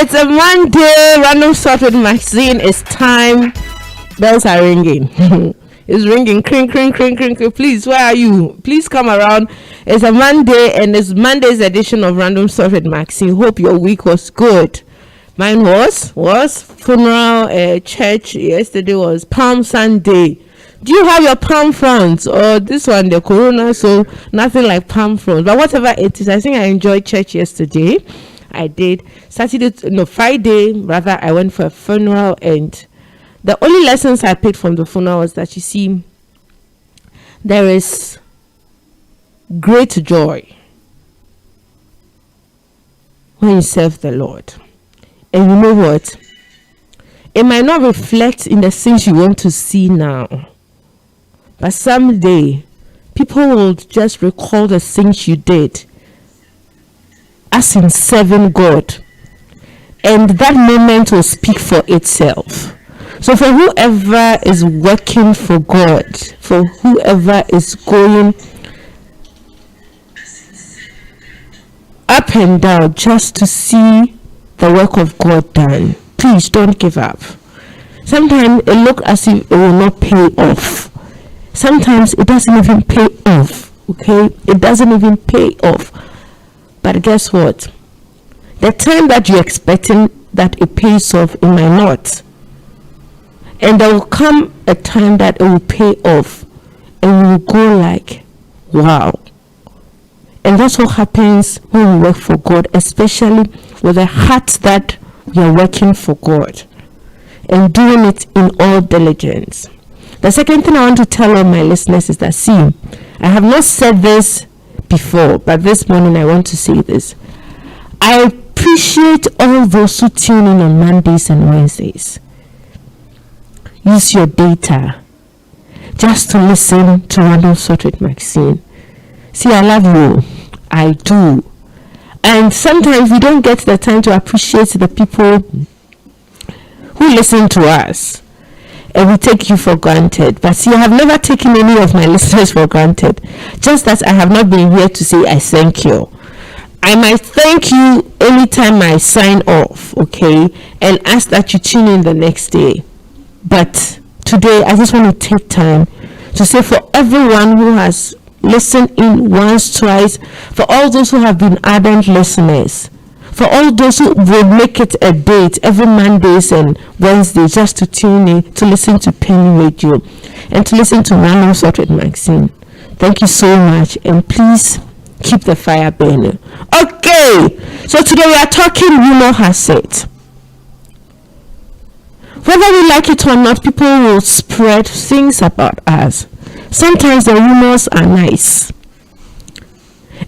It's a Monday. Random Thought with Maxine. It's time. Bells are ringing. It's ringing. Cring, cring, cring, cring, cring. Please, where are you? Please come around. It's a Monday, and it's Monday's edition of Random Thought with Maxine. Hope your week was good. Mine was funeral, church. Yesterday was Palm Sunday. Do you have your palm fronds, or this one the corona, so nothing like palm fronds? But whatever it is, I think I enjoyed church yesterday. I did. Friday rather, I went for a funeral, and the only lessons I picked from the funeral was that, you see, there is great joy when you serve the Lord. And you know what? It might not reflect in the things you want to see now, but someday people will just recall the things you did as in serving God, and that moment will speak for itself. So for whoever is working for God, for whoever is going up and down just to see the work of God done, please don't give up. Sometimes it looks as if it will not pay off. Sometimes it doesn't even pay off. Okay, it doesn't even pay off. But guess what? The time that you're expecting that it pays off, it might not. And there will come a time that it will pay off, and you will go like, wow. And that's what happens when we work for God, especially with a heart that we are working for God and doing it in all diligence. The second thing I want to tell all my listeners is that, see, I have not said this before, but this morning I want to say this. I appreciate all those who tune in on Mondays and Wednesdays. Use your data just to listen to Random Thought with Maxine. See, I love you. I do. And sometimes we don't get the time to appreciate the people who listen to us, and we take you for granted. But see, I have never taken any of my listeners for granted. Just that I have not been here to say I thank you. I might thank you anytime I sign off, okay, and ask that you tune in the next day. But today, I just want to take time to say, for everyone who has listened in once, twice, for all those who have been ardent listeners, for all those who will make it a date every Mondays and Wednesdays just to tune in, to listen to Peny Radio, and to listen to Random Thought with Maxine. Thank you so much, and please keep the fire burning. Okay, so today we are talking Rumour has it. Whether we like it or not, people will spread things about us. Sometimes the rumors are nice,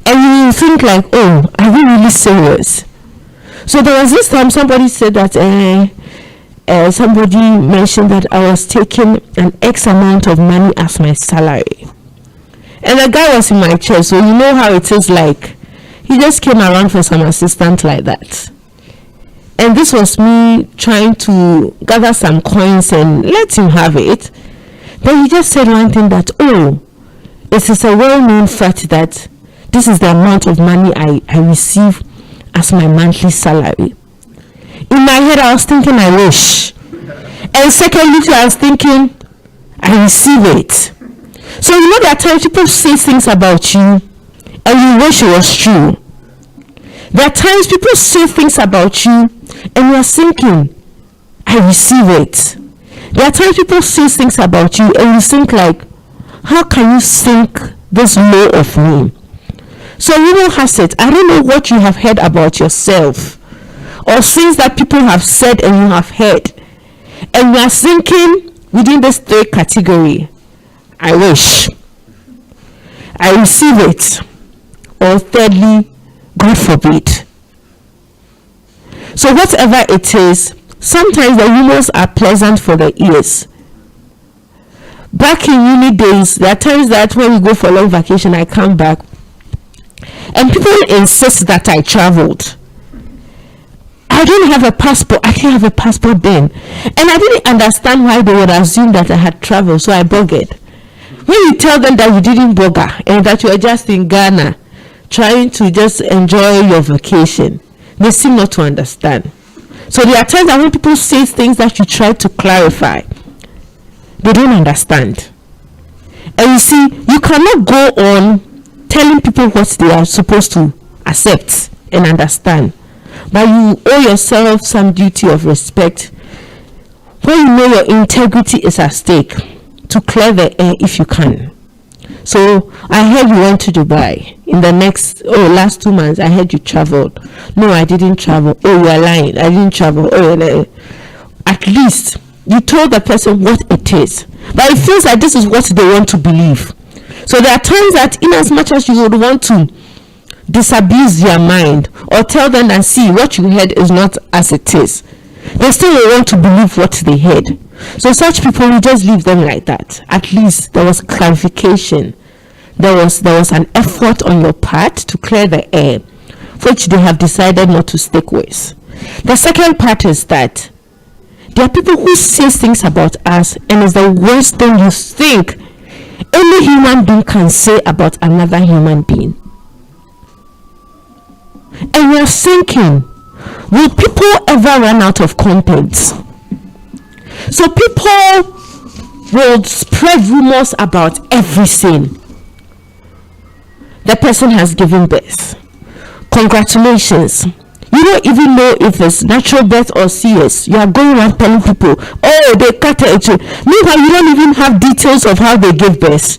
and you think like, oh, are we really serious? So there was this time somebody said that somebody mentioned that I was taking an X amount of money as my salary, and the guy was in my church, so you know how it is, like he just came around for some assistance like that. And this was me trying to gather some coins and let him have it. Then he just said one thing, that, oh, it is a well-known fact that this is the amount of money I receive as my monthly salary. In my head, I was thinking, I wish. And secondly, I was thinking, I receive it. So you know, there are times people say things about you and you wish it was true. There are times people say things about you and you are thinking, I receive it. There are times people say things about you and you think like, how can you think this low of me? So Rumour has it. I don't know what you have heard about yourself, or things that people have said and you have heard, and you are thinking within this third category, I wish, I receive it, or thirdly, God forbid. So whatever it is, sometimes the rumors are pleasant for the ears. Back in uni days, there are times that when we go for a long vacation, I come back and people insist that I traveled. I didn't have a passport. I didn't have a passport then, and I didn't understand why they would assume that I had traveled, so I bogged. When you tell them that you didn't bugger and that you are just in Ghana trying to just enjoy your vacation, they seem not to understand. So there are times that when people say things that you try to clarify, they don't understand. And you see, you cannot go on telling people what they are supposed to accept and understand, but you owe yourself some duty of respect when you know your integrity is at stake, to clear the air if you can. So I heard you went to Dubai in the last 2 months. I heard you traveled. No, I didn't travel. Oh, you are lying. I didn't travel. Oh, at least you told the person what it is, but it feels like this is what they want to believe. So there are times that in as much as you would want to disabuse their mind or tell them and see what you heard is not as it is, they still will want to believe what they heard. So such people, we just leave them like that. At least there was clarification. There was an effort on your part to clear the air, which they have decided not to stick with. The second part is that there are people who say things about us, and it's the worst thing you think any human being can say about another human being. And you're thinking, will people ever run out of content? So people will spread rumors about everything. The person has given birth. Congratulations. You don't even know if it's natural birth or CS. You are going around telling people, oh, they cut it. Meanwhile, you don't even have details of how they gave birth.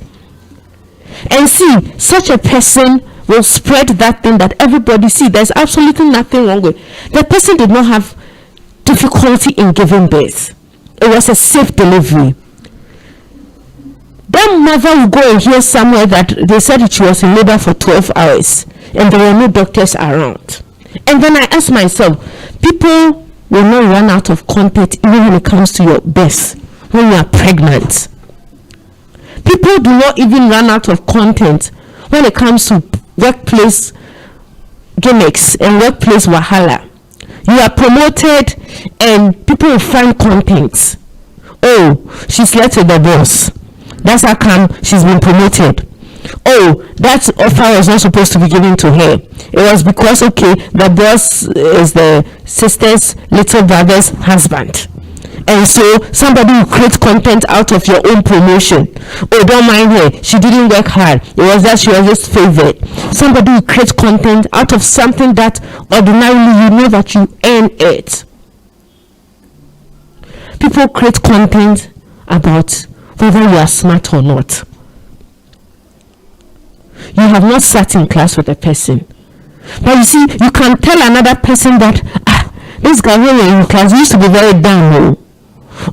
And see, such a person will spread that thing that everybody see. There's absolutely nothing wrong with. The person did not have difficulty in giving birth. It was a safe delivery. That mother will go and hear somewhere that they said that she was in labor for 12 hours and there were no doctors around. And then I ask myself, people will not run out of content even when it comes to your birth, when you are pregnant. People do not even run out of content when it comes to workplace gimmicks and workplace wahala. You are promoted and people will find content. Oh, she slept with the boss. That's how come she's been promoted. Oh, that offer was not supposed to be given to her. It was because, okay, the boss is the sister's little brother's husband. And so somebody will create content out of your own promotion. Oh, don't mind her. She didn't work hard. It was that she was just favored. Somebody will create content out of something that ordinarily you know that you earn it. People create content about whether you are smart or not. You have not sat in class with a person, but you see, you can tell another person that this guy when you're in class used to be very dumb,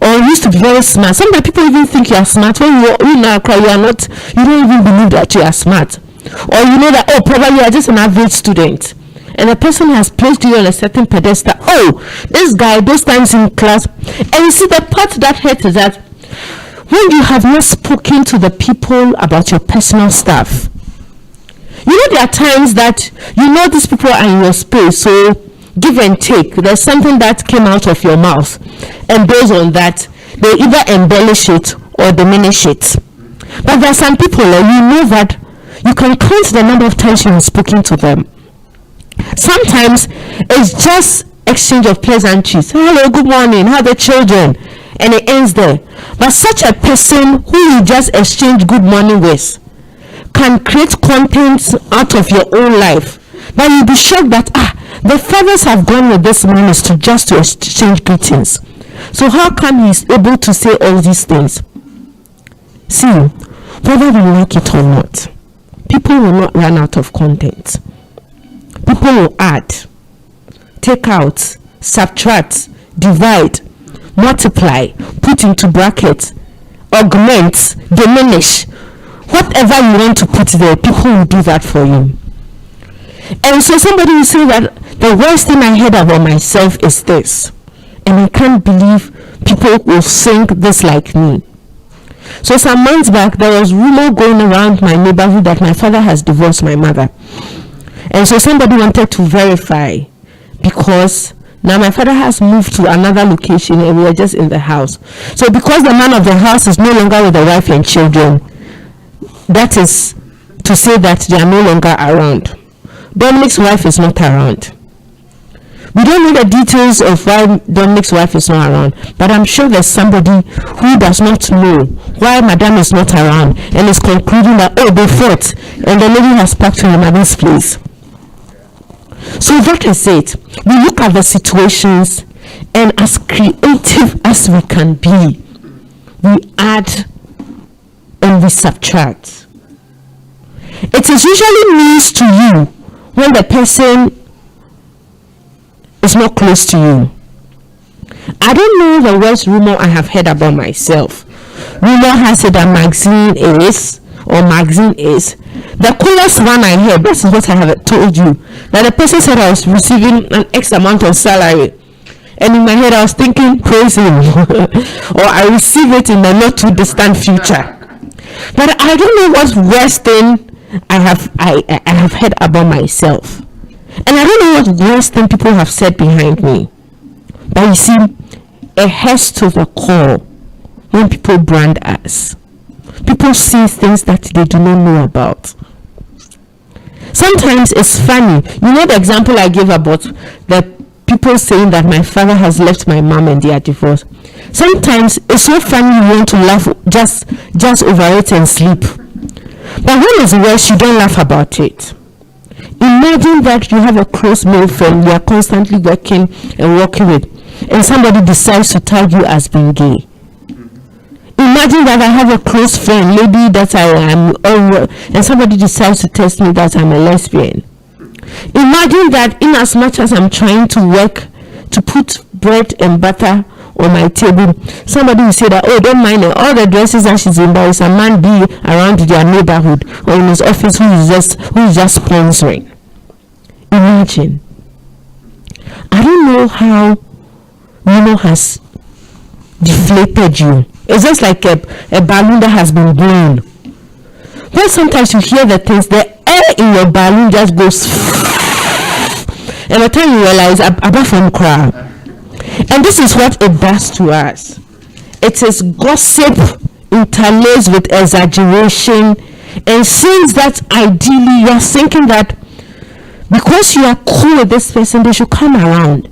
or used to be very smart. Sometimes people even think you are smart when you are not. You don't even believe that you are smart, or you know that probably you are just an average student, and the person has placed you on a certain pedestal. Oh, this guy those times in class, and you see the part that hurts is that when you have not spoken to the people about your personal stuff. You know, there are times that you know these people are in your space, so give and take. There's something that came out of your mouth, and based on that, they either embellish it or diminish it. But there are some people, you know that you can count the number of times you have spoken to them. Sometimes it's just exchange of pleasantries. Hello, good morning, how are the children? And it ends there. But such a person who you just exchange good morning with can create content out of your own life. But you'll be shocked that the fathers have gone with this man is to exchange greetings. So how come he's able to say all these things? See, whether we like it or not, people will not run out of content. People will add, take out, subtract, divide, multiply, put into brackets, augment, diminish. Whatever you want to put there, people will do that for you. And so somebody will say that the worst thing I heard about myself is this. And I can't believe people will think this like me. So some months back, there was rumor going around my neighborhood that my father has divorced my mother. And so somebody wanted to verify, because now my father has moved to another location and we were just in the house. So because the man of the house is no longer with the wife and children, that is to say that they are no longer around. Dominic's wife is not around. We don't know the details of why Dominic's wife is not around, but I'm sure there's somebody who does not know why Madame is not around and is concluding that, oh, they fought and the lady has packed to her mother's place. So that is it. We look at the situations, and as creative as we can be, we add and we subtract. It is usually news to you when the person is not close to you. I don't know the worst rumor I have heard about myself. Rumor has it that Maxine is. The coolest one I heard, this is what I have told you, that the person said I was receiving an X amount of salary. And in my head I was thinking, praise him. Or I receive it in the not too distant future. But I don't know what's worst thing I have heard about myself. And I don't know what worst thing people have said behind me. But you see, it hurts to the core when people brand us. People see things that they do not know about. Sometimes it's funny. You know the example I gave about the people saying that my father has left my mom and they are divorced. Sometimes it's so funny you want to laugh just over it and sleep. But when it's worse, you don't laugh about it. Imagine that you have a close male friend you are constantly working with, and somebody decides to tag you as being gay. Imagine that I have a close friend, maybe that I am, and somebody decides to test me that I'm a lesbian. Imagine that in as much as I'm trying to work to put bread and butter on my table, somebody will say that, oh, don't mind it, all the dresses that she's in, there is a man be around their neighborhood or in his office who is just sponsoring. Imagine. I don't know how Rumour has deflated you. It's just like a balloon that has been blown. When sometimes you hear the things, the air in your balloon just goes, and by the time you realize, above from crowd. And this is what it does to us. It is gossip interlaced with exaggeration, and since that ideally you are thinking that because you are cool with this person, they should come around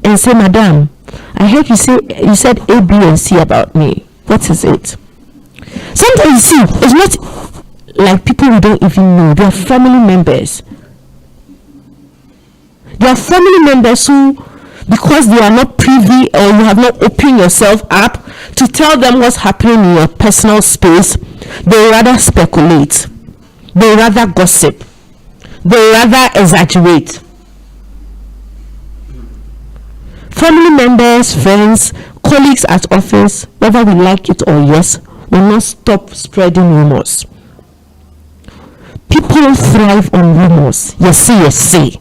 and say, Madam, I heard you said A, B, and C about me. What is it? Sometimes you see, it's not like people we don't even know. They are family members. They are family members who, because they are not privy or you have not opened yourself up to tell them what's happening in your personal space, they rather speculate. They rather gossip. They rather exaggerate. Family members, friends, colleagues at office, whether we like it or yes, will not stop spreading rumors. People thrive on rumors. Yes, say.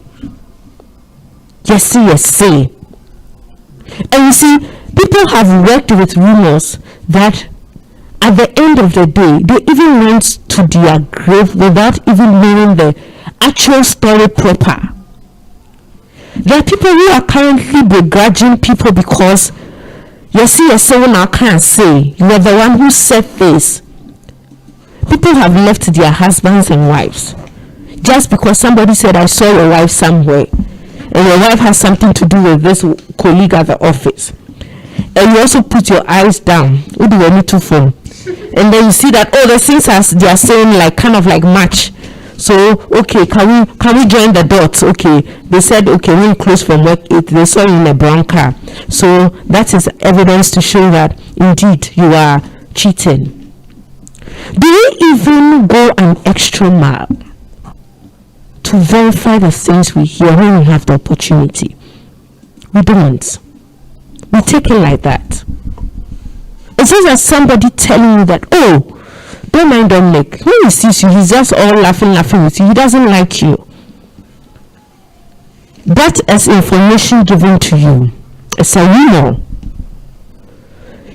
And you see, people have worked with rumors that at the end of the day, they even went to their grave without even knowing the actual story proper. There are people who are currently begrudging people because you say when I can't say you are the one who said this. People have left their husbands and wives just because somebody said, I saw your wife somewhere, and your wife has something to do with this colleague at the office. And you also put your eyes down. What do you need to phone? And then you see that, oh, the things as they are saying like kind of like match. So okay, can we join the dots? Okay, they said okay, when you close from work, they saw you in a brown car. So that is evidence to show that indeed you are cheating. Do you even go an extra mile to verify the things we hear when we have the opportunity? We don't. We take it like that. It's just as somebody telling you that, oh, don't mind Dominic. When he sees you, he's just all laughing with you. He doesn't like you. That is information given to you. It's a rumor.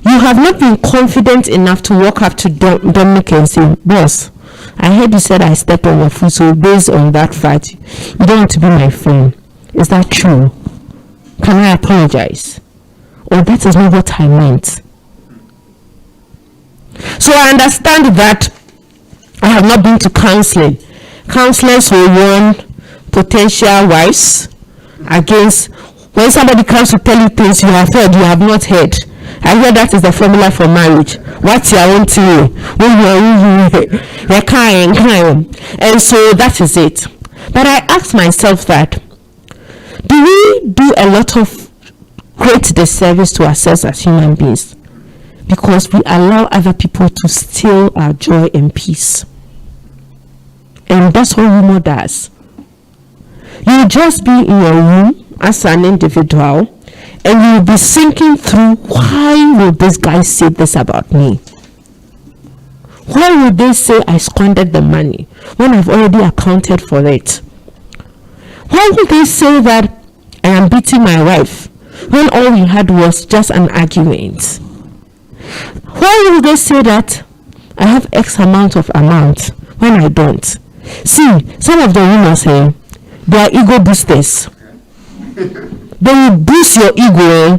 You have not been confident enough to walk up to Dominic and say, boss, I heard you said I stepped on your foot, so based on that fact, you don't want to be my friend. Is that true? Can I apologize? Or that is not what I meant. So I understand that I have not been to counseling. Counselors will warn potential wives against When somebody comes to tell you things you have heard, you have not heard. I hear that is the formula for marriage. What's your own thing? You're crying. And so that is it. But I ask myself that, do we do a lot of great disservice to ourselves as human beings because we allow other people to steal our joy and peace? And that's what Rumour does. You just be in your room as an individual and you'll be thinking through, why will this guy say this about me? Why would they say I squandered the money when I've already accounted for it? Why would they say that I am beating my wife when all we had was just an argument? Why would they say that I have X amount when I don't? See, some of the women say they are ego boosters. They will boost your ego,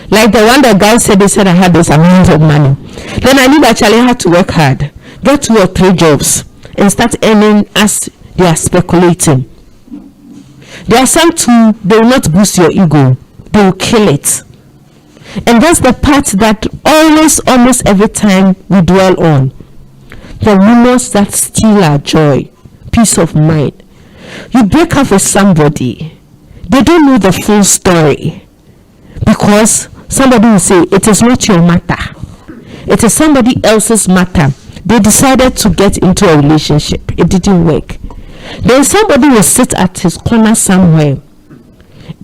like the one that guy said, they said I had this amount of money. Then I knew actually I had to work hard, get 2 or 3 jobs, and start earning as they are speculating. There are some too, they will not boost your ego, they will kill it. And that's the part that almost every time we dwell on. The rumors that steal our joy, peace of mind. You break up with somebody, they don't know the full story, because somebody will say it is not your matter, it is somebody else's matter. They decided to get into a relationship, it didn't work. Then somebody will sit at his corner somewhere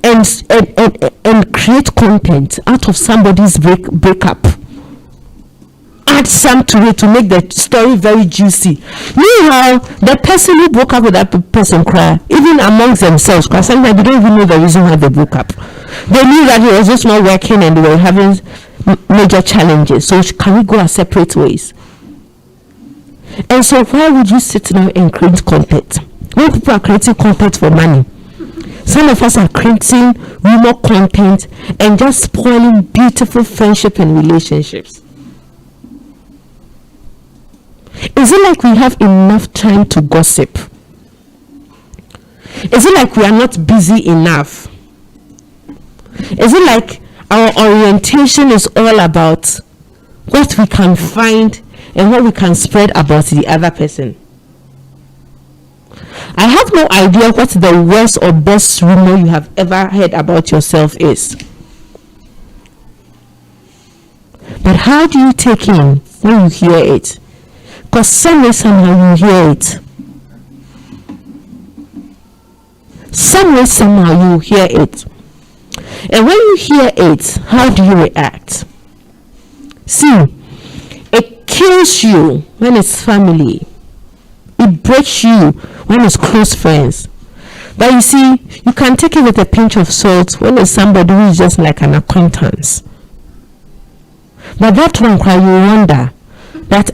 and create content out of somebody's breakup, add some to it to make the story very juicy. Meanwhile, the person who broke up with that person cry, even amongst themselves, because sometimes they don't even know the reason why they broke up. They knew that it was just not working and they were having major challenges. So can we go our separate ways? And so why would you sit now and create content when people are creating content for money? Some of us are creating rumor content and just spoiling beautiful friendship and relationships. Is it like we have enough time to gossip? Is it like we are not busy enough? Is it like our orientation is all about what we can find and what we can spread about the other person? I have no idea what the worst or best rumor you have ever heard about yourself is. But how do you take in when you hear it? Because somehow you hear it. Somehow you hear it. And when you hear it, how do you react? See, it kills you when it's family. It breaks you when it's close friends. But you see, you can take it with a pinch of salt when it's somebody who is just like an acquaintance. But that one cry, you wonder that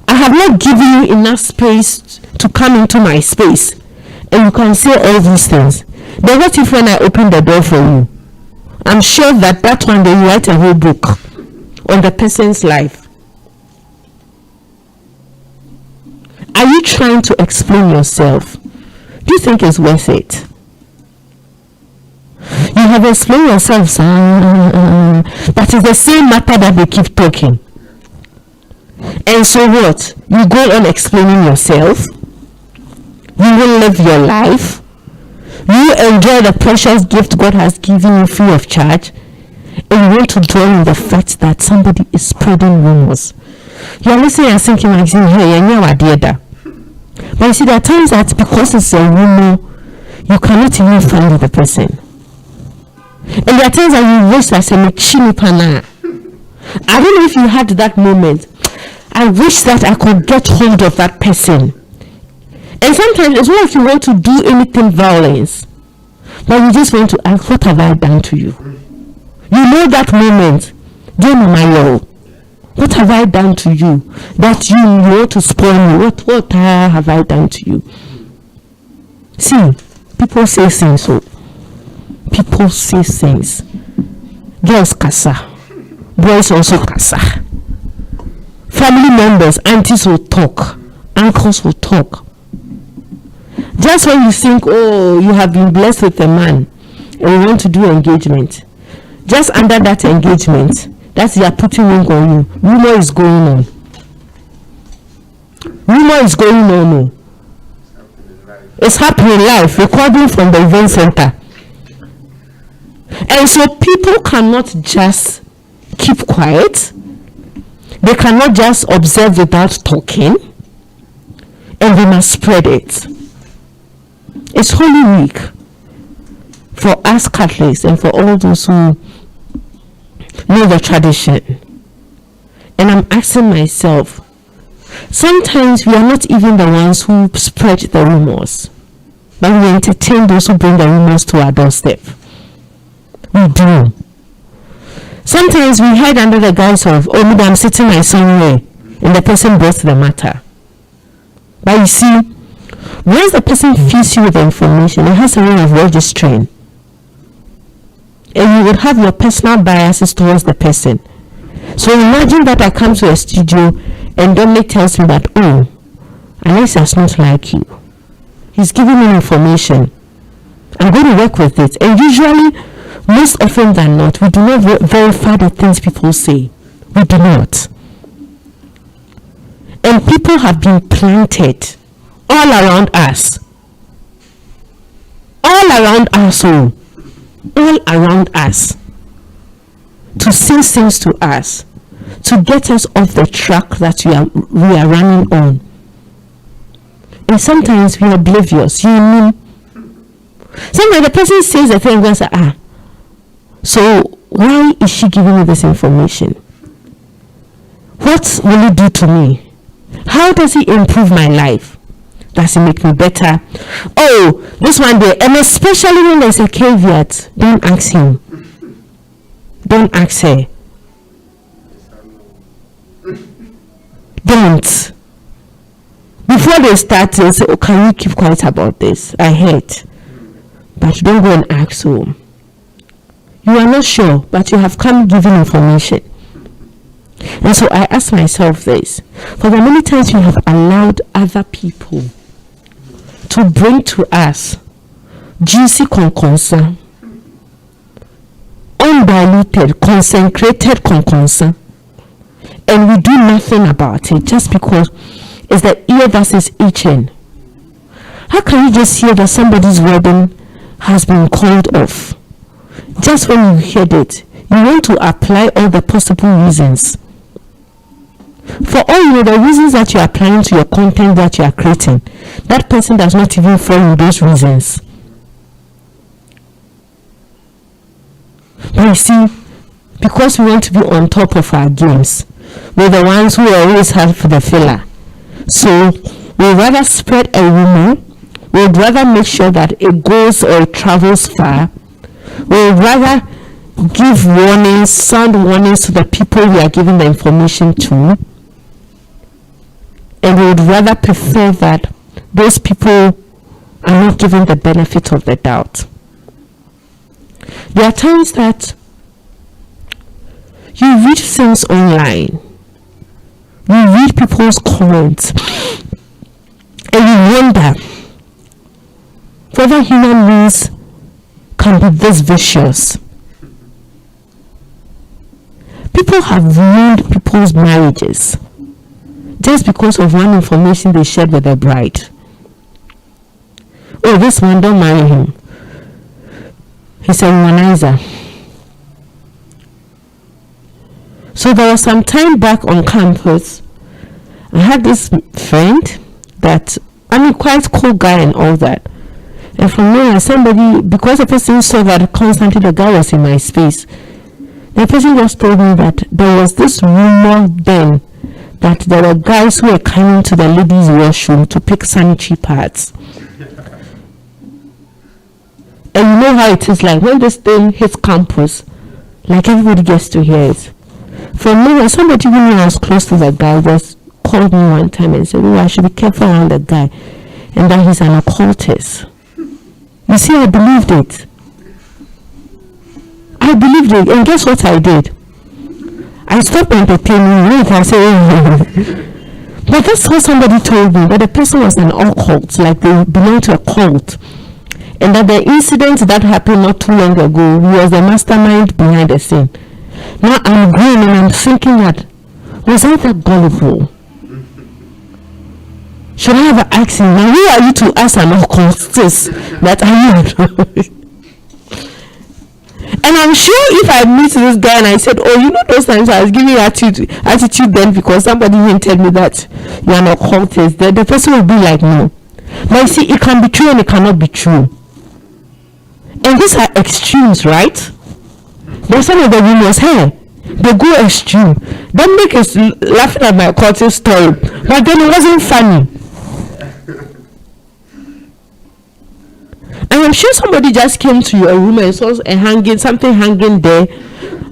I have not given you enough space to come into my space, and you can say all these things. Then what if when I open the door for you, I'm sure that one day you write a whole book on the person's life. Are you trying to explain yourself? Do you think it's worth it? You have explained yourself, but it's the same matter that they keep talking. And so what? You go on explaining yourself. You will live your life. You enjoy the precious gift God has given you free of charge. And you want to dwell on the fact that somebody is spreading rumors. You are listening and thinking, hey, but you see, there are times that because it's a rumor, you cannot even find the person. And there are times that you wish that I don't know if you had that moment. I wish that I could get hold of that person. And sometimes it's not like you want to do anything violence, but you just want to ask, what have I done to you? You know that moment. What have I done to you that you want to spoil me? What have I done to you? See, people say things. So people say things. Girls casa, boys also casa. Family members, aunties will talk, uncles will talk. Just when you think, oh, you have been blessed with a man, and we want to do engagement. Just under that engagement, that's they are putting ring on you. Rumour is going on. Rumour is going on. No. It's happening live, recording from the event center. And so people cannot just keep quiet. They cannot just observe without talking. And they must spread it. It's Holy Week for us Catholics and for all those who know the tradition. And I'm asking myself, sometimes we are not even the ones who spread the rumors, but we entertain those who bring the rumors to our doorstep. We do. Sometimes we hide under the guise of, oh, maybe I'm sitting my somewhere, and the person brought the matter. But you see, once the person feeds you with the information, it has a way of registering. And you would have your personal biases towards the person. So imagine that I come to a studio and Dominic tells me that, oh, Alex does not like you. He's giving me information. I'm going to work with it. And usually, most often than not, we do not verify the things people say. We do not. And people have been planted all around us. All around us, all around us. To say things to us. To get us off the track that we are running on. And sometimes we are oblivious. You know, sometimes the person says a thing and says, so why is she giving me this information? What will it do to me? How does it improve my life? Does it make me better? Oh, this one day, and especially when there's a caveat, don't ask him. Don't ask her. Don't. Before they start, they'll say, oh, can you keep quiet about this? I heard. But don't go and ask who. You are not sure, but you have come giving information. And so I ask myself this. For the many times we have allowed other people to bring to us juicy conconsa, undiluted, consecrated conconsa, and we do nothing about it just because it's the ear that is itching. How can you just hear that somebody's wedding has been called off? Just when you heard it, you want to apply all the possible reasons. For all you know, the reasons that you are applying to your content that you are creating, that person does not even follow those reasons. But you see, because we want to be on top of our games, we're the ones who always have the filler. So we'd rather spread a rumor, we'd rather make sure that it goes or it travels far, we'd rather give warnings, sound warnings to the people we are giving the information to, and we would rather prefer that those people are not given the benefit of the doubt. There are times that you read things online, you read people's comments, and you wonder whether human beings can be this vicious. People have ruined people's marriages just because of one information they shared with their bride. Oh, this one, don't marry him. He's a womanizer. So there was some time back on campus, I had this friend that, quite cool guy and all that. And from there, somebody, because the person saw that constantly the guy was in my space, the person just told me that there was this rumor then that there were guys who were coming to the ladies' washroom to pick sanitary pads. And you know how it is like when this thing hits campus, like everybody gets to hear it. From nowhere, somebody who knew I was close to the guy just called me one time and said, oh, I should be careful around the guy, and that he's an occultist. You see, I believed it. And guess what I did? I stopped entertaining it and said, oh. But that's what somebody told me, that the person was an occult, like they belonged to a cult. and that the incident that happened not too long ago, he was the mastermind behind the scene. Now I'm going and I'm thinking that, was I that gullible? Should I have asked him, now who are you to ask an occultist that I am? And I'm sure if I meet this guy and I said, oh, you know those times I was giving attitude then because somebody hinted me that you're an occultist, then the person will be like, no. But you see, it can be true and it cannot be true. And these are extremes, right? There's some of the rumors, hey, they go extreme. That make us laughing at my occultist story. But then it wasn't funny. And I'm sure somebody just came to your room and saw something hanging there,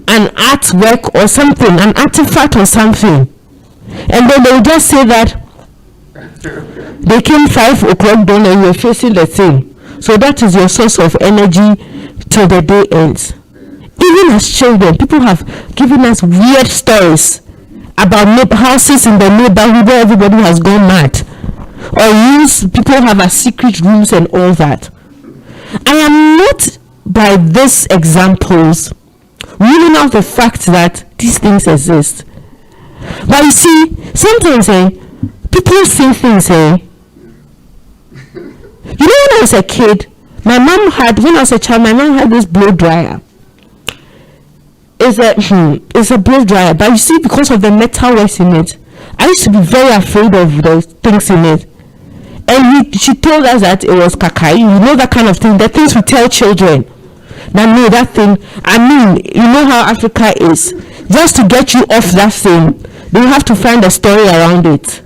an artwork or something, an artifact or something. And then they will just say that they came 5 o'clock down and you're facing the thing. So that is your source of energy till the day ends. Even as children, people have given us weird stories about houses in the neighborhood where everybody has gone mad. Or people have a secret rooms and all that. I am not by these examples ruling out the fact that these things exist. But you see, sometimes people say things. You know, when I was a kid, when I was a child, my mom had this blow dryer. It's a blow dryer, but you see, because of the metal works in it, I used to be very afraid of the things in it. And she told us that it was kakai, you know, that kind of thing, the things we tell children. That no, that thing, I mean, you know how Africa is. Just to get you off that thing, they have to find a story around it.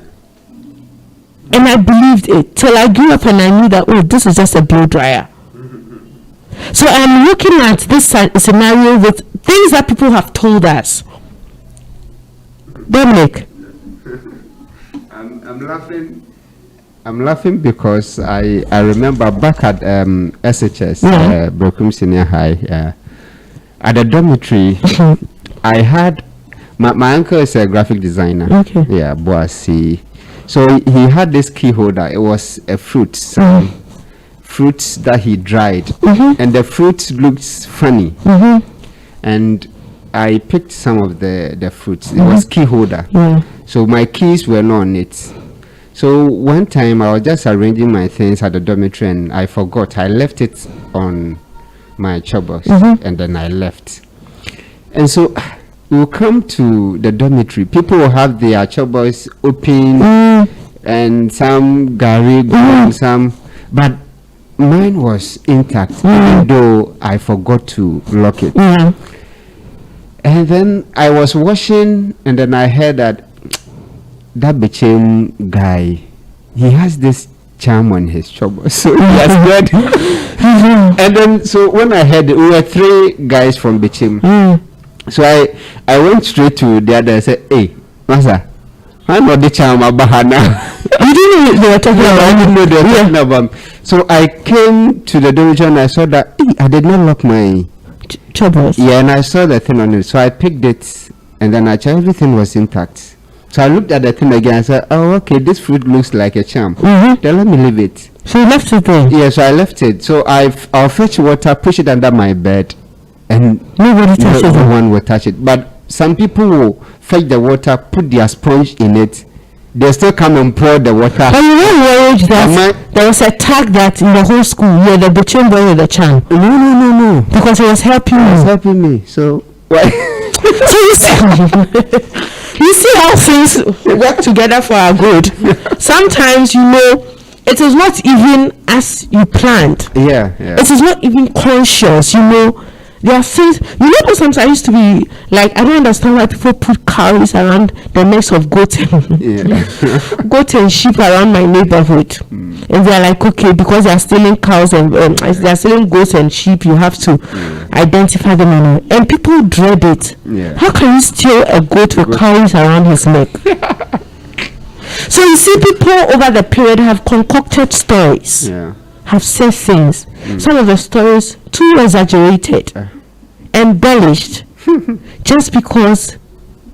And I believed it till I grew up and I knew that, oh, this is just a blow dryer. So I'm looking at this scenario with things that people have told us. Dominic. I'm laughing because I remember back at SHS, Brokum Senior High, at the dormitory, I had, my uncle is a graphic designer. Okay. Yeah, Boasi. So he had this key holder. It was a fruit, fruits that he dried. And the fruit looks funny. And I picked some of the fruits. It was key holder. So my keys were not on it. So one time I was just arranging my things at the dormitory and I forgot. I left it on my chobos and then I left. And so we'll come to the dormitory. People will have their chobos open and some garrig and some, but mine was intact, even though I forgot to lock it. And then I was washing and then I heard that Bichim guy, he has this charm on his chobos, so he has got and then so when I heard we were 3 guys from Bichim, so I went straight to the other and said, hey Masa, I know the charm Bahana. You didn't know they were talking about. I didn't know they were talking about. So I came to the dormitory and I saw that I did not lock my chobos. Yeah, and I saw the thing on it, so I picked it and then I checked, everything was intact. So I looked at the thing again and said, oh, okay, this fruit looks like a charm. Then let me leave it. So you left it there? Yeah, so I left it. So I'll fetch water, push it under my bed, and nobody touches it. No one will touch it. But some people will fetch the water, put their sponge in it. They still come and pour the water. But you were worried that there was a tag that in the whole school, the Bichim boy with the charm. No. Because it was helping you. It was helping me. So why? So you see how things work together for our good. Sometimes, it is not even as you planned. Yeah. It is not even conscious, There are things, sometimes I used to be like, I don't understand why people put cowries around the necks of goat and sheep around my neighborhood. And they're like, okay, because they are stealing cows and they are stealing goats and sheep, you have to identify them. And people dread it. How can you steal a goat with cowries around his neck? So you see, people over the period have concocted stories. Have said things. Some of the stories too exaggerated, embellished, just because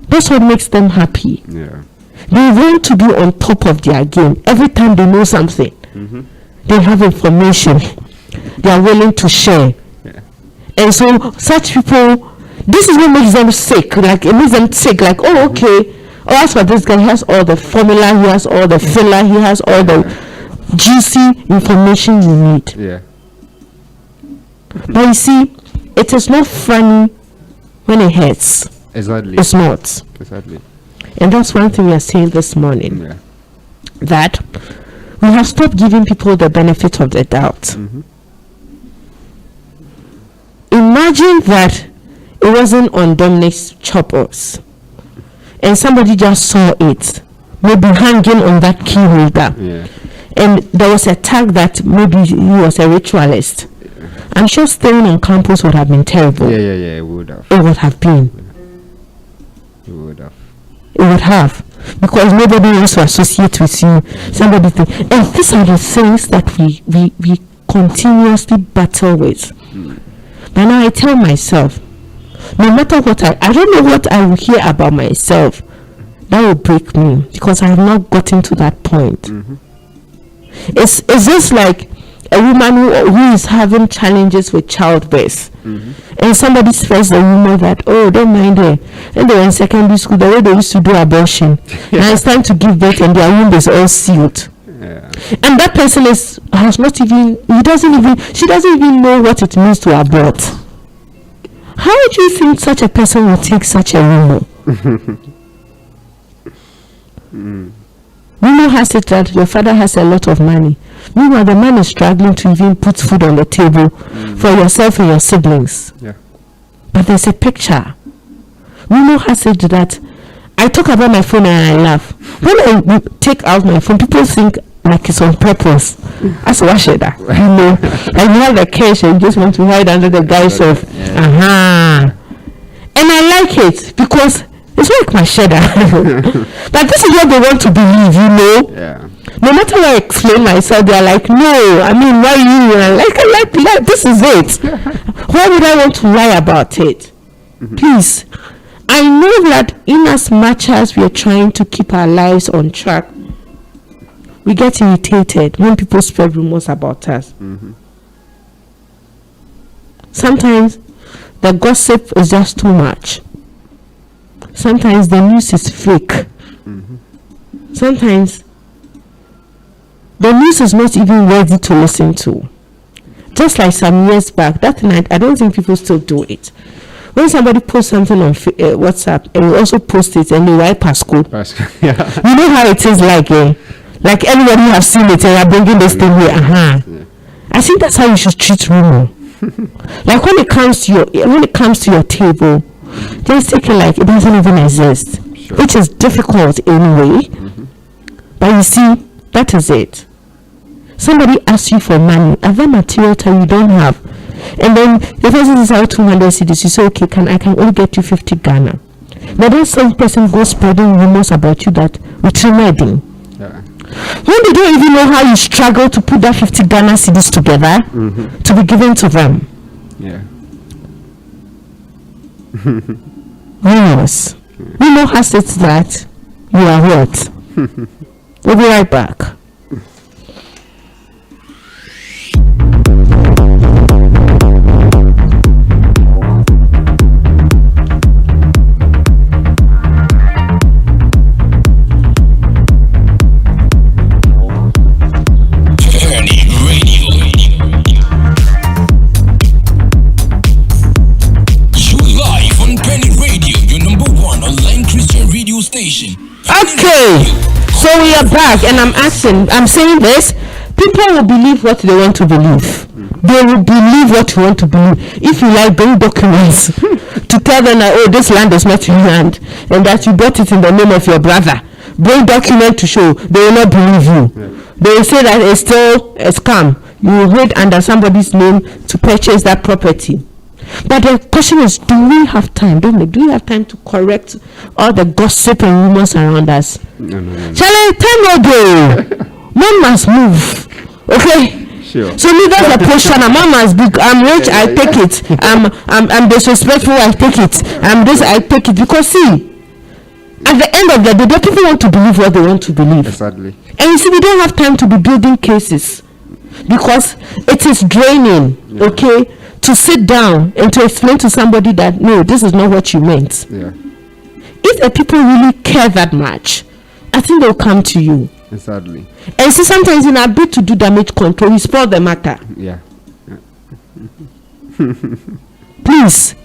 that's what makes them happy. They want to be on top of their game. Every time they know something, they have information. they are willing to share. Yeah. And so such people, this is what makes them sick. Like, it makes them sick. Like, oh, okay. Oh, as for this guy, he has all the formula, he has all the filler, he has all the juicy information you need. Yeah. But you see, it is not funny when it hurts. Exactly. It's not. Exactly. And that's one thing we are saying this morning. Yeah. That we have stopped giving people the benefit of the doubt. Mm-hmm. Imagine that it wasn't on Dominic's choppers and somebody just saw it, maybe hanging on that key holder. Yeah. And there was a tag that maybe he was a ritualist. I'm sure staying on campus would have been terrible. Yeah. It would have. It would have been. It would have. It would have. Because nobody wants to associate with you. Somebody and these are the things that we continuously battle with. But now I tell myself, no matter what I don't know what I will hear about myself that will break me, because I have not gotten to that point. Mm-hmm. It's just like a woman who is having challenges with childbirth. Mm-hmm. And somebody spreads the rumor that, oh, don't mind her. And they were in secondary school, the way they used to do abortion. Now it's time to give birth and their womb is all sealed. Yeah. And that person she doesn't even know what it means to abort. How do you think such a person will take such a rumor? Rumor has it that your father has a lot of money. Meanwhile, the man is struggling to even put food on the table for yourself and your siblings. Yeah. But there's a picture. Rumor has it that I talk about my phone and I laugh. When I take out my phone, people think like it's on purpose. As Washeda, you know, and you have the cash and you just want to hide under the guise of And I like it because it's like my shedder. But this is what they want to believe, you know. Yeah. No matter what I explain myself, they're like, no, I mean, why you? And I'm like, this is it. Why would I want to lie about it? Mm-hmm. Please, I know that in as much as we are trying to keep our lives on track, we get irritated when people spread rumors about us. Mm-hmm. Sometimes the gossip is just too much. Sometimes the news is fake. Mm-hmm. Sometimes the news is not even worthy to listen to. Just like some years back, that night, I don't think people still do it. When somebody posts something on WhatsApp and you also post it and you write Pasco, Yeah. you know how it is like, like everybody has seen it and you're bringing this thing here. Yeah. I think that's how you should treat rumor. Like when it comes to your table, just take it like it doesn't even exist, Sure. which is difficult anyway. Mm-hmm. But you see, that is it. Somebody asks you for money, other material that you don't have, and then the person is out 200 cedis. You say, okay, I can only get you 50 Ghana. But then some person goes spreading rumors about you that with remedy. Yeah. When they don't even know how you struggle to put that 50 Ghana cedis together to be given to them. Yeah. Yes. Rumor has it that you are what? We'll be right back. Okay, so we are back and I'm saying this, people will believe what they want to believe. They will believe what you want to believe. If you like, bring documents to tell them that, oh, this land is not your land and that you bought it in the name of your brother. Bring document to show. They will not believe you. They will say that it's still a scam. You will wait under somebody's name to purchase that property. But the question is, do we have time? Do we have time to correct all the gossip and rumors around us? No. Charlie, time will go. One must move. Okay? Sure. So me, that's the question. Man must be, I'm rich, I take it. I'm disrespectful, I take it. I'm this, I take it. Because see, at the end of the day, the people want to believe what they want to believe. Exactly. And you see, we don't have time to be building cases. because it is draining. Okay, to sit down and to explain to somebody that no, this is not what you meant. If the people really care that much, I think they'll come to you. Exactly. And see, sometimes in a bid to do damage control, we spoil the matter. Please,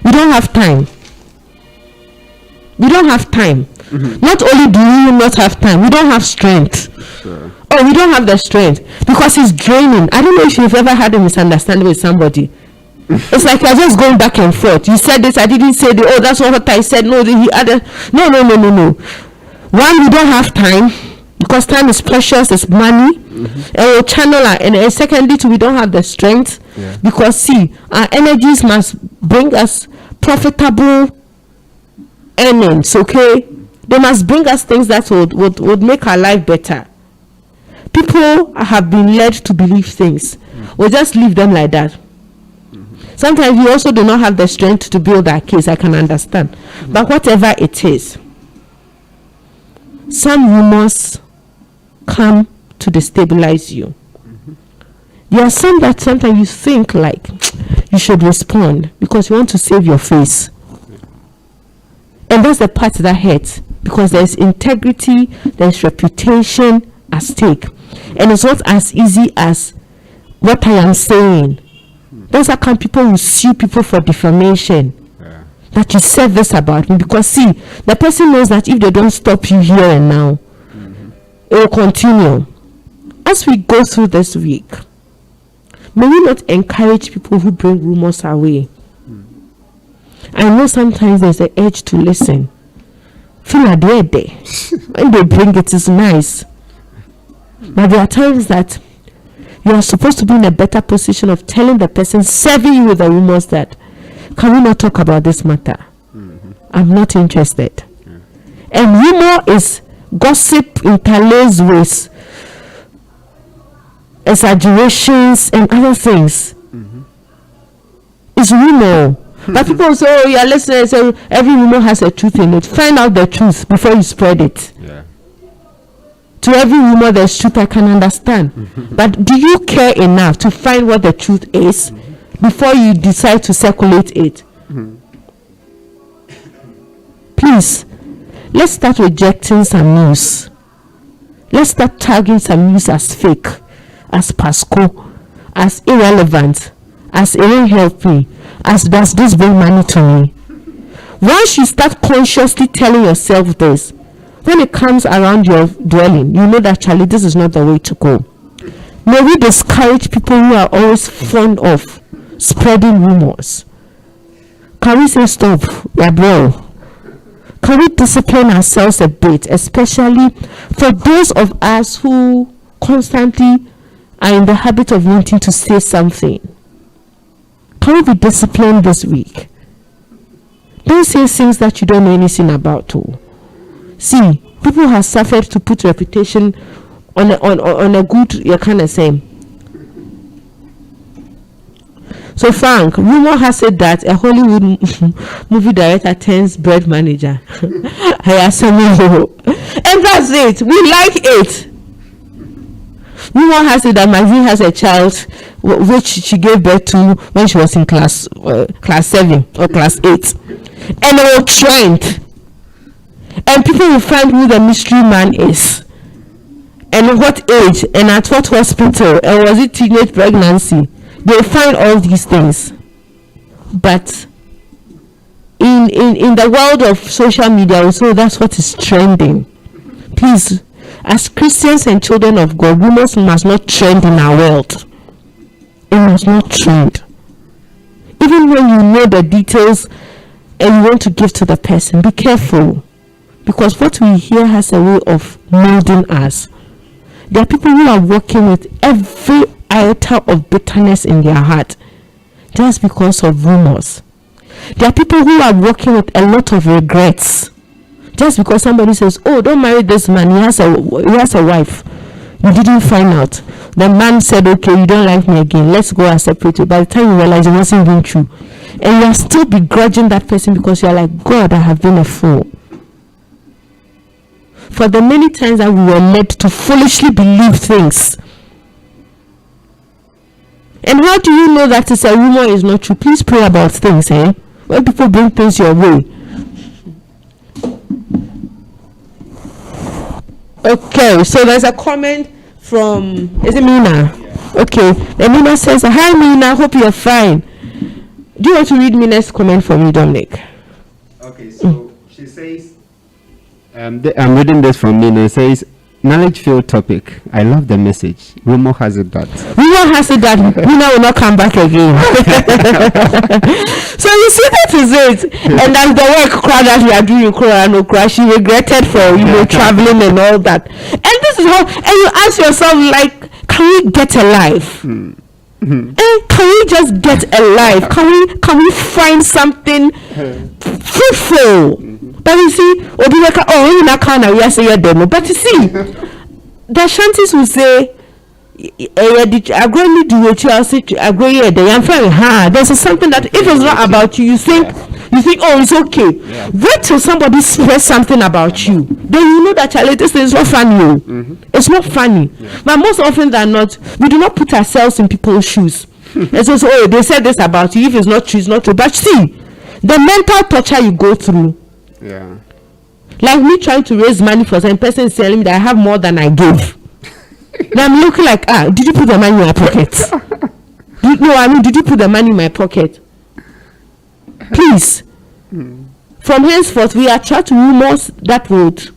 we don't have time. We don't have time. Not only do we not have time, we don't have strength. Oh, we don't have the strength because it's draining. I don't know if you've ever had a misunderstanding with somebody. It's like you're just going back and forth. You said this, I didn't say this. Oh, that's not what I said. No, he added. No. One, we don't have time because time is precious, it's money. And we'll channel our energy. And secondly, we don't have the strength because see, our energies must bring us profitable earnings. Okay, they must bring us things that would make our life better. People have been led to believe things. We'll just leave them like that. Sometimes you also do not have the strength to build that case. I can understand. But whatever it is, some rumors come to destabilize you. There are some that sometimes you think like you should respond because you want to save your face. And that's the part that hurts because there's integrity, there's reputation at stake. And it's not as easy as what I am saying. Those are kind of people who sue people for defamation. That you said this about me because see, the person knows that if they don't stop you here and now, it will continue. As we go through this week, may we not encourage people who bring rumors our way. I know sometimes there's an urge to listen. Feel like they're there. When they bring it, it's nice. But there are times that you are supposed to be in a better position of telling the person serving you with the rumors that, can we not talk about this matter? I'm not interested. And rumor is gossip interlaced with exaggerations and other things. It's rumor. But people say, oh, you're listening, so every rumor has a truth in it. Find out the truth before you spread it. To every rumor there's truth, I can understand. But do you care enough to find what the truth is before you decide to circulate it? Please, let's start rejecting some news. Let's start tagging some news as fake, as Pasco, as irrelevant, as it won't help me, as does this bring money to me. Once you start consciously telling yourself this, when it comes around your dwelling, you know that Charlie, this is not the way to go. May we discourage people who are always fond of spreading rumors. Can we say stop, bro? Can we discipline ourselves a bit, especially for those of us who constantly are in the habit of wanting to say something? Can we be disciplined this week? Don't say things that you don't know anything about too. See, people have suffered to put reputation on a good, you kind of saying. So Frank, rumor has said that a Hollywood movie director turns bread manager. And that's it. We like it. Rumor has said that Magazine has a child which she gave birth to when she was in class 7 or class 8, and it will trend. And people will find who the mystery man is, and what age, and at what hospital, and was it teenage pregnancy. They'll find all these things. But in the world of social media also, that's what is trending. Please, as Christians and children of God, rumors must not trend in our world. It must not trend. Even when you know the details and you want to give to the person, be careful. Because what we hear has a way of molding us. There are people who are working with every iota of bitterness in their heart just because of rumors. There are people who are working with a lot of regrets just because somebody says, oh, don't marry this man, he has a wife. You didn't find out. The man said, okay, you don't like me again, let's go and separate you. By the time you realize it wasn't even true, and you are still begrudging that person because you are like, God, I have been a fool. For the many times that we were led to foolishly believe things And how do you know that it's a rumor is not true? Please pray about things, when people bring things your way. Okay, so there's a comment from, is it Mina? Yeah. Okay, then Mina says, hi Mina, hope you're fine. Do you want to read Mina's comment for me, Dominic? Okay, so she says, I'm reading this from Mina. It says, knowledge-filled topic. I love the message. Rumour has it that. Rumour has it that Mina will not come back again. So you see, that is it. And that's the work that we are doing. She regretted for traveling and all that. And this is how. And you ask yourself, like, can we get a life? And can we just get a life? Can we find something fruitful? But you see, but you see, the Shanties will say, there's something that if it's not about you, you think, oh, it's okay. Yeah. Wait till somebody says something about you. Then you know that this is not funny. It's not funny. Yeah. But most often than not, we do not put ourselves in people's shoes. And so, oh, they said this about you. If it's not true, it's not true. But see, the mental torture you go through. Yeah. Like me trying to raise money for some person telling me that I have more than I gave. Then I'm looking like, did you put the money in my pocket? Did you put the money in my pocket? Please. From henceforth, we attract rumors that would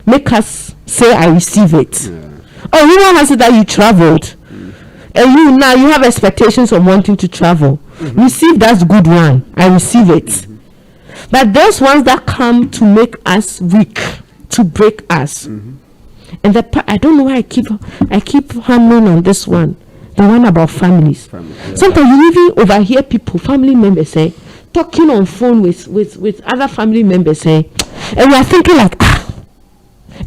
make us say, I receive it. Yeah. Oh, rumor has it that you traveled. And you have expectations of wanting to travel. Receive that good one. I receive it. But those ones that come to make us weak, to break us. And I don't know why I keep hammering on this one, the one about families. Yeah. Sometimes you even overhear people, family members say, talking on phone with other family members say, and we are thinking like,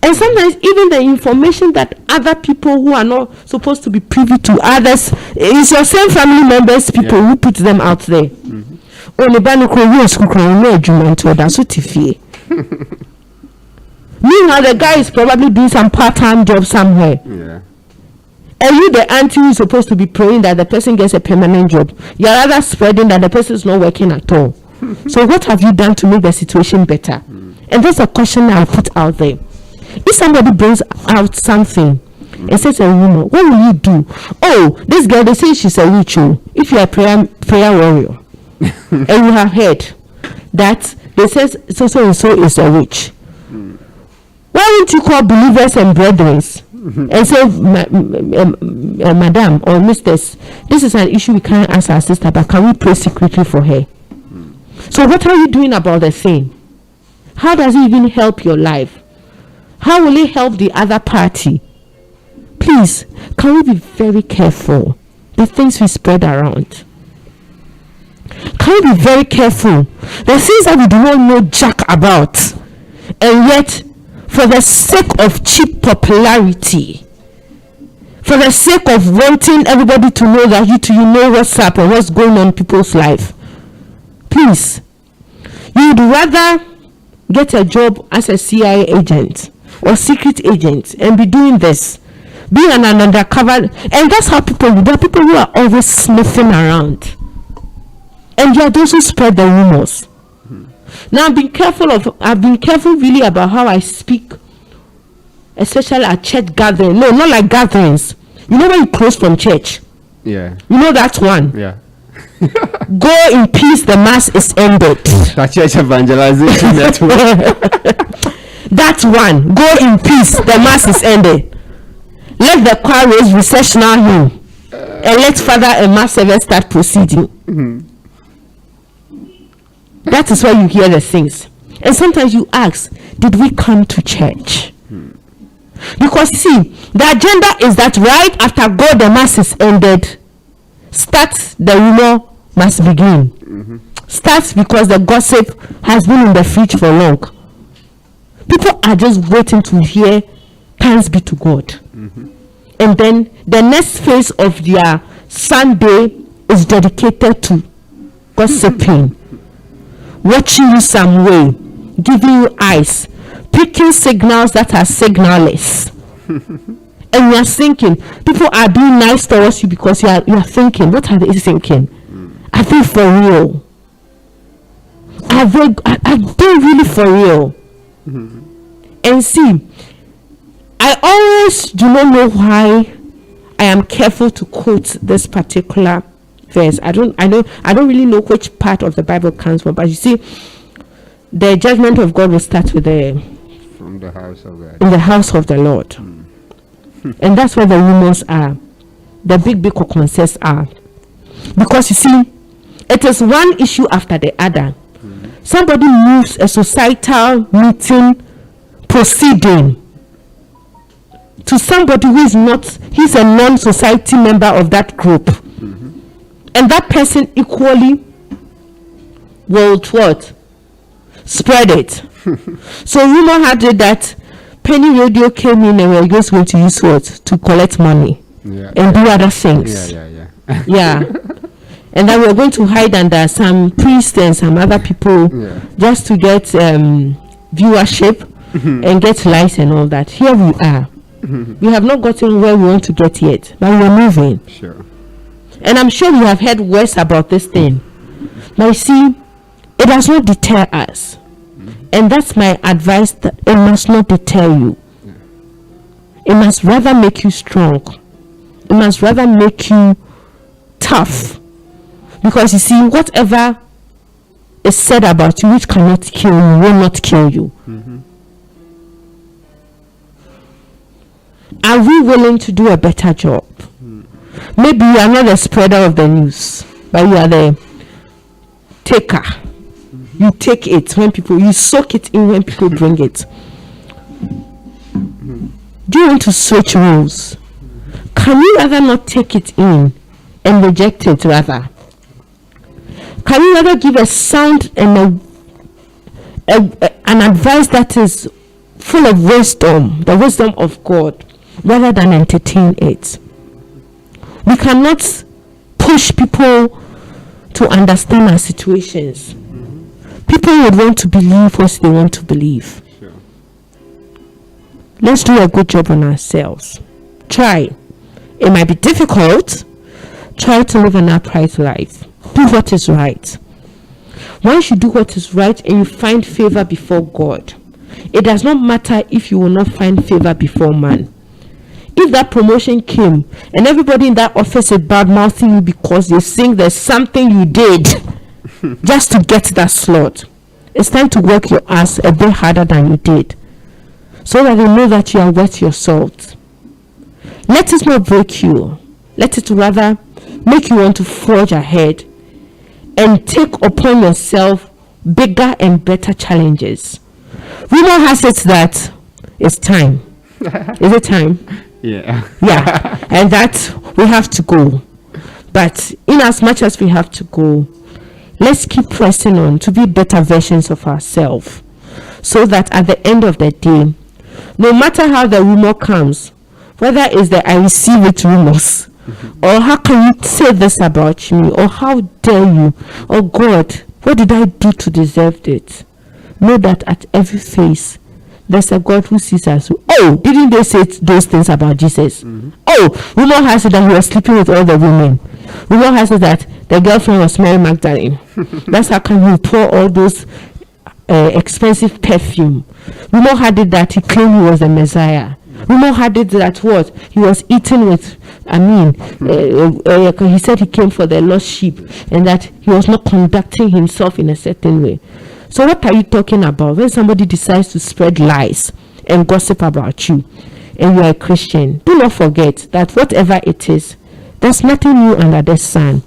And sometimes even the information that other people who are not supposed to be privy to others, is your same family members, people who put them out there. Meanwhile, the guy is probably doing some part-time job somewhere. Yeah. And you, the auntie, who is supposed to be praying that the person gets a permanent job, you're rather spreading that the person is not working at all. So what have you done to make the situation better? And that's a question I'll put out there. If somebody brings out something and says a rumor, what will you do? Oh, this girl, they say she's a witch. If you're a prayer warrior and you have heard that they say so and so is a witch, why won't you call believers and brethren and say, madam or mistress, this is an issue we can't ask our sister, but can we pray secretly for her? So what are you doing about the thing? How does it even help your life? How will it help the other party? Please, can we be very careful the things we spread around? Can we be very careful the things that we do not know jack about, and yet for the sake of cheap popularity, for the sake of wanting everybody to know that you know what's up and what's going on in people's life, please, you would rather get a job as a CIA agent or secret agent and be doing this, being an undercover, and that's how people do. There are people who are always sniffing around, and they are those who spread the rumors. Now I've been careful really about how I speak, especially at church gatherings. No, not like gatherings. You know when you close from church? Yeah. You know that one? Yeah. Go in peace, the mass is ended. That church evangelization network. That one. Go in peace, the mass is ended. Let the choir raise recessional hymn, and let Father and Mass service start proceeding. That is where you hear the things. And sometimes you ask, did we come to church? Because see, the agenda is that right after God the mass is ended, the rumor must begin. Starts because the gossip has been in the fridge for long. People are just waiting to hear thanks be to God. And then the next phase of their Sunday is dedicated to gossiping, watching you some way, giving you eyes, picking signals that are signalless, and you are thinking people are being nice towards you because you are thinking, what are they thinking? Are they for real? Are they really for real? And see, I always do not know why I am careful to quote this particular verse. I don't really know which part of the Bible comes from, but you see, the judgment of God will start with from the house of God. In the house of the Lord. And that's where the rumors are. The big concerns are. Because you see, it is one issue after the other. Somebody moves a societal meeting proceeding to somebody who is not, he's a non-society member of that group. And that person equally will what? Spread it. So rumor had it that Peny Radio came in and we were just going to use what? To collect money and do other things. Yeah. And then we were going to hide under some priests and some other people just to get viewership and get likes and all that. Here we are. We have not gotten where we want to get yet, but we are moving. Sure. And I'm sure you have heard words about this thing. But you see, it does not deter us. And that's my advice, that it must not deter you. It must rather make you strong. It must rather make you tough. Because you see, whatever is said about you which cannot kill you will not kill you. Are we willing to do a better job? Maybe you are not the spreader of the news, but you are the taker. You take it when people, you soak it in when people bring it. Do you want to switch rules? Can you rather not take it in and reject it rather? Can you rather give a sound and an advice that is full of wisdom, the wisdom of God, rather than entertain it? We cannot push people to understand our situations. People would want to believe what they want to believe. Sure. Let's do a good job on ourselves. Try. It might be difficult. Try to live an upright life. Do what is right. Once you do what is right and you find favor before God, it does not matter if you will not find favor before man. If that promotion came and everybody in that office is bad mouthing you because they think there's something you did just to get that slot, it's time to work your ass a bit harder than you did, so that they know that you are worth your salt. Let it not break you. Let it rather make you want to forge ahead and take upon yourself bigger and better challenges. Rumour has it that it's time. Is it time? Yeah. And that we have to go. But in as much as we have to go, let's keep pressing on to be better versions of ourselves, so that at the end of the day, no matter how the rumor comes, whether it's the I receive it rumors, or how can you say this about me, or how dare you, or God, what did I do to deserve it? Know that at every face there's a God who sees us. Oh, didn't they say those things about Jesus? Oh, rumor has it that he was sleeping with all the women. Rumor has it that the girlfriend was Mary Magdalene. That's how come he pour all those expensive perfume. Rumor had it that he claimed he was the Messiah. Rumor had it that what? He was eating with, he said he came for the lost sheep and that he was not conducting himself in a certain way. So what are you talking about when somebody decides to spread lies and gossip about you and you are a Christian? Do not forget that whatever it is, there's nothing new under the sun.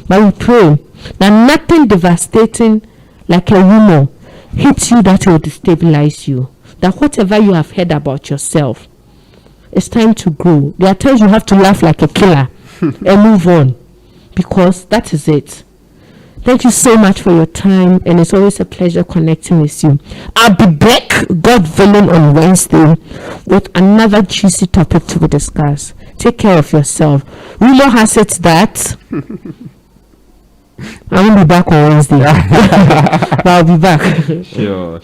But we pray that nothing devastating like a rumor hits you that will destabilize you. That whatever you have heard about yourself, it's time to grow. There are times you have to laugh like a killer and move on, because that is it. Thank you so much for your time, and it's always a pleasure connecting with you. I'll be back, God willing, on Wednesday with another juicy topic to be discussed. Take care of yourself. Rumour has it that I won't be back on Wednesday, but I'll be back. Sure.